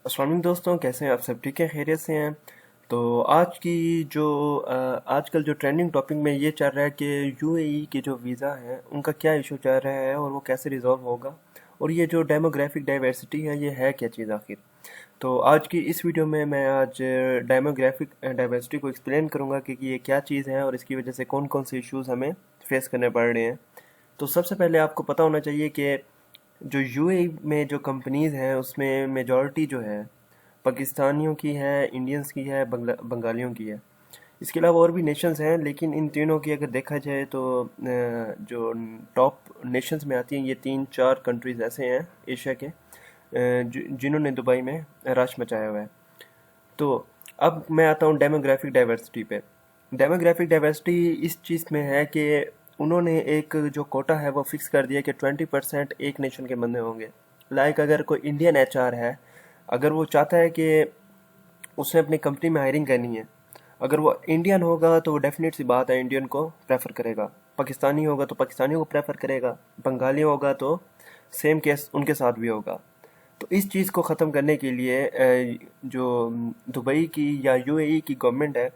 अस्सलाम वालेकुम दोस्तों, कैसे हैं आप सब? ठीक है, खैरियत से हैं? तो आज की जो आजकल जो ट्रेंडिंग टॉपिक में ये चल रहा है कि यूएई के जो वीज़ा हैं उनका क्या इशू चल रहा है और वो कैसे रिजॉल्व होगा, और ये जो डेमोग्राफिक डाइवर्सिटी है ये है क्या चीज़ आखिर। तो आज की इस वीडियो में मैं आज डेमोग्राफिक डाइवर्सिटी को एक्सप्लेन करूँगा कि ये क्या चीज़ है और इसकी वजह से कौन कौन से इश्यूज हमें फेस करने पड़ रहे हैं। तो सबसे पहले आपको पता होना चाहिए कि जो यूएई में जो कंपनीज़ हैं उसमें मेजॉरिटी जो है पाकिस्तानियों की है, इंडियंस की है, बंगालियों की है। इसके अलावा और भी नेशंस हैं, लेकिन इन तीनों की अगर देखा जाए तो जो टॉप नेशंस में आती हैं ये तीन चार कंट्रीज़ ऐसे हैं एशिया के जिन्होंने दुबई में रश मचाया हुआ है। तो अब मैं आता हूँ डेमोग्राफिक डाइवर्सिटी पे। डेमोग्राफिक डाइवर्सिटी इस चीज़ में है कि उन्होंने एक जो कोटा है वो फिक्स कर दिया कि 20% एक नेशन के बंदे होंगे। लाइक अगर कोई इंडियन एचआर है, अगर वो चाहता है कि उसने अपनी कंपनी में हायरिंग करनी है, अगर वो इंडियन होगा तो वो डेफिनेट सी बात है इंडियन को प्रेफर करेगा, पाकिस्तानी होगा तो पाकिस्तानी को प्रेफर करेगा, बंगाली होगा तो सेम केस उनके साथ भी होगा। तो इस चीज़ को ख़त्म करने के लिए जो दुबई की या यूएई की गवर्नमेंट है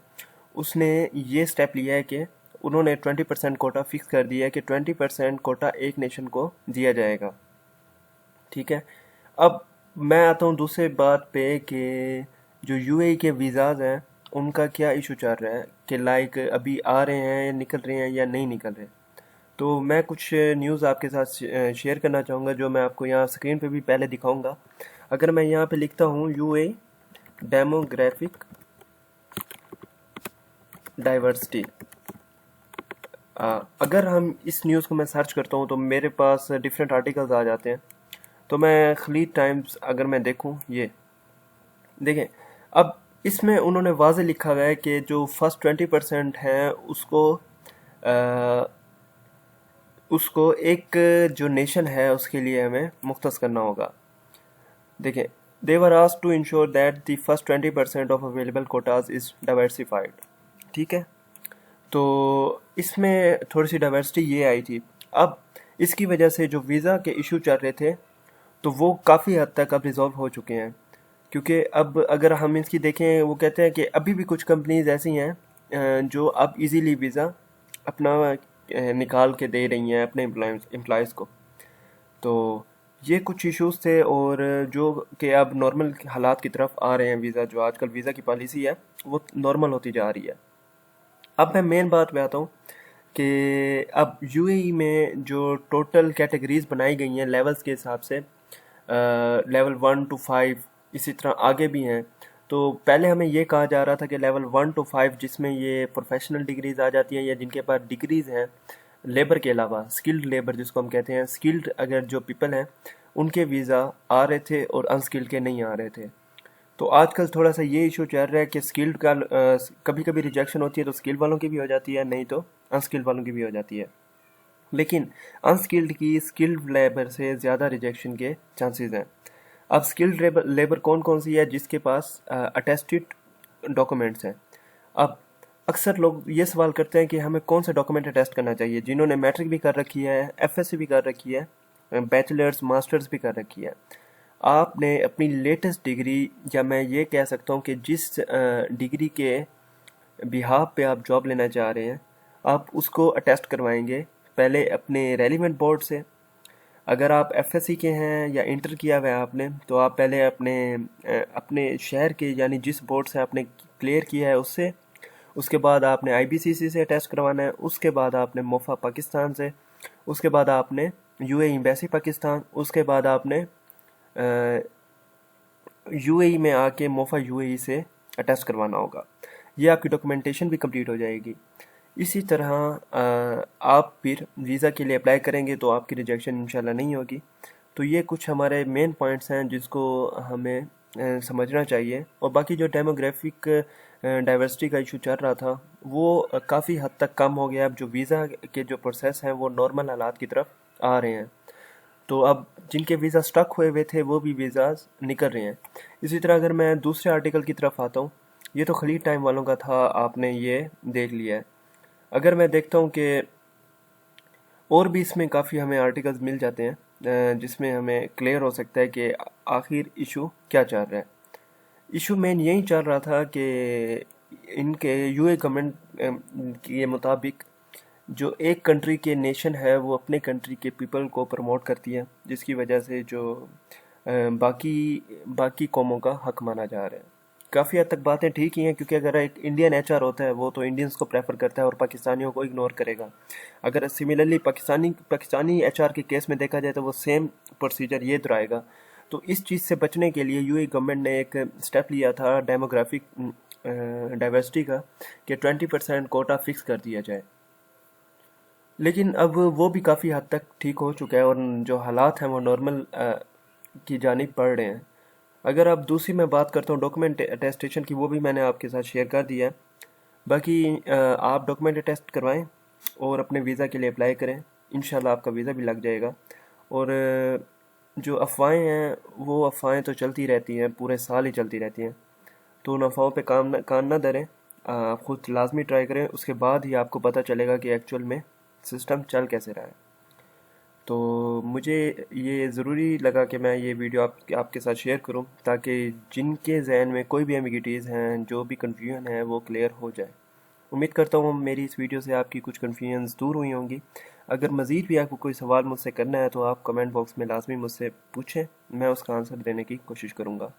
उसने ये स्टेप लिया है कि उन्होंने 20% कोटा फिक्स कर दिया है कि 20% कोटा एक नेशन को दिया जाएगा। ठीक है। अब मैं आता हूँ दूसरे बात पे कि जो यूएई के वीज़ाज़ हैं उनका क्या इशू चल रहा है कि लाइक अभी आ रहे हैं या निकल रहे हैं या नहीं निकल रहे। तो मैं कुछ न्यूज़ आपके साथ शेयर करना चाहूँगा जो मैं आपको यहाँ स्क्रीन पे भी पहले दिखाऊंगा। अगर मैं यहाँ पे लिखता हूँ यूएई डेमोग्राफिक डाइवर्सिटी, अगर हम इस न्यूज़ को मैं सर्च करता हूँ तो मेरे पास डिफरेंट आर्टिकल्स आ जाते हैं। तो मैं खलीज टाइम्स अगर मैं देखूँ, ये देखें। अब इसमें उन्होंने वाज़े लिखा हुआ है कि जो फर्स्ट 20% है उसको एक जो नेशन है उसके लिए हमें मुख्तस करना होगा। देखें, they were asked to ensure that the first 20% of available quotas is diversified. ठीक है। तो इसमें थोड़ी सी डाइवर्सिटी ये आई थी। अब इसकी वजह से जो वीज़ा के इशू चल रहे थे तो वो काफ़ी हद तक अब रिजॉल्व हो चुके हैं, क्योंकि अब अगर हम इसकी देखें, वो कहते हैं कि अभी भी कुछ कंपनीज ऐसी हैं जो अब इजीली वीज़ा अपना निकाल के दे रही हैं अपने एम्प्लॉयज़ को। तो ये कुछ इश्यूज थे, और जो कि अब नॉर्मल हालात की तरफ आ रहे हैं। वीज़ा जो आजकल वीज़ा की पॉलिसी है वो नॉर्मल होती जा रही है। अब मैं मेन बात पे आता हूँ कि अब यूएई में जो टोटल कैटेगरीज बनाई गई हैं लेवल्स के हिसाब से, लेवल 1 to 5, इसी तरह आगे भी हैं। तो पहले हमें ये कहा जा रहा था कि लेवल 1 to 5 जिसमें ये प्रोफेशनल डिग्रीज आ जाती हैं या जिनके पास डिग्रीज हैं लेबर के अलावा, स्किल्ड लेबर जिसको हम कहते हैं, स्किल्ड अगर जो पीपल हैं उनके वीज़ा आ रहे थे और अनस्किल्ड के नहीं आ रहे थे। तो आजकल थोड़ा सा ये इशू चल रहा है कि स्किल्ड का कभी कभी रिजेक्शन होती है तो स्किल्ड वालों की भी हो जाती है, नहीं तो अनस्किल्ड वालों की भी हो जाती है। लेकिन अनस्किल्ड की स्किल्ड लेबर से ज़्यादा रिजेक्शन के चांसेस हैं। अब स्किल्ड लेबर कौन कौन सी है? जिसके पास अटेस्टेड डॉक्यूमेंट्स हैं। अब अक्सर लोग ये सवाल करते हैं कि हमें कौन सा डॉक्यूमेंट अटेस्ट करना चाहिए। जिन्होंने मैट्रिक भी कर रखी है, एफएससी भी कर रखी है, बैचलर्स मास्टर्स भी कर रखी है, आपने अपनी लेटेस्ट डिग्री, या मैं ये कह सकता हूँ कि जिस डिग्री के बिहाफ पे आप जॉब लेना चाह रहे हैं, आप उसको अटेस्ट करवाएंगे पहले अपने रेलिवेंट बोर्ड से। अगर आप एफएससी के हैं या इंटर किया हुआ है आपने, तो आप पहले अपने शहर के यानी जिस बोर्ड से आपने क्लियर किया है उससे, उसके बाद आपने आईबीसीसी से टेस्ट करवाना है, उसके बाद आपने मोफा पाकिस्तान से, उसके बाद आपने यूएई एम्बेसी पाकिस्तान, उसके बाद आपने यूएई में आके मोफा यूएई से अटेस्ट करवाना होगा। ये आपकी डॉक्यूमेंटेशन भी कंप्लीट हो जाएगी। इसी तरह आप फिर वीज़ा के लिए अप्लाई करेंगे तो आपकी रिजेक्शन इंशाल्लाह नहीं होगी। तो ये कुछ हमारे मेन पॉइंट्स हैं जिसको हमें समझना चाहिए। और बाकी जो डेमोग्राफिक डाइवर्सिटी का इशू चल रहा था वो काफ़ी हद तक कम हो गया। अब जो वीज़ा के जो प्रोसेस हैं वो नॉर्मल हालात की तरफ आ रहे हैं। तो अब जिनके वीज़ा स्टक हुए हुए थे वो भी वीज़ाज निकल रहे हैं। इसी तरह अगर मैं दूसरे आर्टिकल की तरफ आता हूँ, ये तो खलीज टाइम वालों का था, आपने ये देख लिया है। अगर मैं देखता हूँ कि और भी इसमें काफ़ी हमें आर्टिकल्स मिल जाते हैं जिसमें हमें क्लियर हो सकता है कि आखिर इशू क्या चल रहा है। इशू मेन यही चल रहा था कि इनके यूए गवर्नमेंट के मुताबिक जो एक कंट्री के नेशन है वो अपने कंट्री के पीपल को प्रमोट करती है, जिसकी वजह से जो बाकी बाकी कौमों का हक माना जा रहा है। काफ़ी हद तक बातें ठीक ही हैं, क्योंकि अगर एक इंडियन एचआर होता है वो तो इंडियंस को प्रेफर करता है और पाकिस्तानियों को इग्नोर करेगा। अगर सिमिलरली पाकिस्तानी एचआर के केस में देखा जाए तो वो सेम प्रोसीजर ये दोहराएगा। तो इस चीज़ से बचने के लिए यूएई गवर्नमेंट ने एक स्टेप लिया था डेमोग्राफिक डाइवर्सिटी का, कि 20% कोटा फिक्स कर दिया जाए। लेकिन अब वो भी काफ़ी हद तक ठीक हो चुका है और जो हालात हैं वो नॉर्मल की जानिब बढ़ रहे हैं। अगर अब दूसरी मैं बात करता हूँ डॉक्यूमेंट अटेस्टेशन की, वो भी मैंने आपके साथ शेयर कर दिया है। बाकी आप डॉक्यूमेंट अटेस्ट करवाएं और अपने वीज़ा के लिए अप्लाई करें, इंशाल्लाह आपका वीज़ा भी लग जाएगा। और जो अफवाहें हैं वो अफवाहें तो चलती रहती हैं, पूरे साल ही चलती रहती हैं। तो उन अफवाहों पे कान ना धरें, आप खुद लाजमी ट्राई करें, उसके बाद ही आपको पता चलेगा कि एक्चुअल में सिस्टम चल कैसे रहा है। तो मुझे ये ज़रूरी लगा कि मैं ये वीडियो आपके साथ शेयर करूं, ताकि जिनके जहन में कोई भी एम्बिग्यूटीज़ हैं, जो भी कन्फ्यूजन है, वो क्लियर हो जाए। उम्मीद करता हूँ मेरी इस वीडियो से आपकी कुछ कन्फ्यूजन्स दूर हुई होंगी। अगर मज़ीद भी आपको कोई सवाल मुझसे करना है तो आप कमेंट बॉक्स में लाजमी मुझसे पूछें, मैं उसका आंसर देने की कोशिश करूँगा।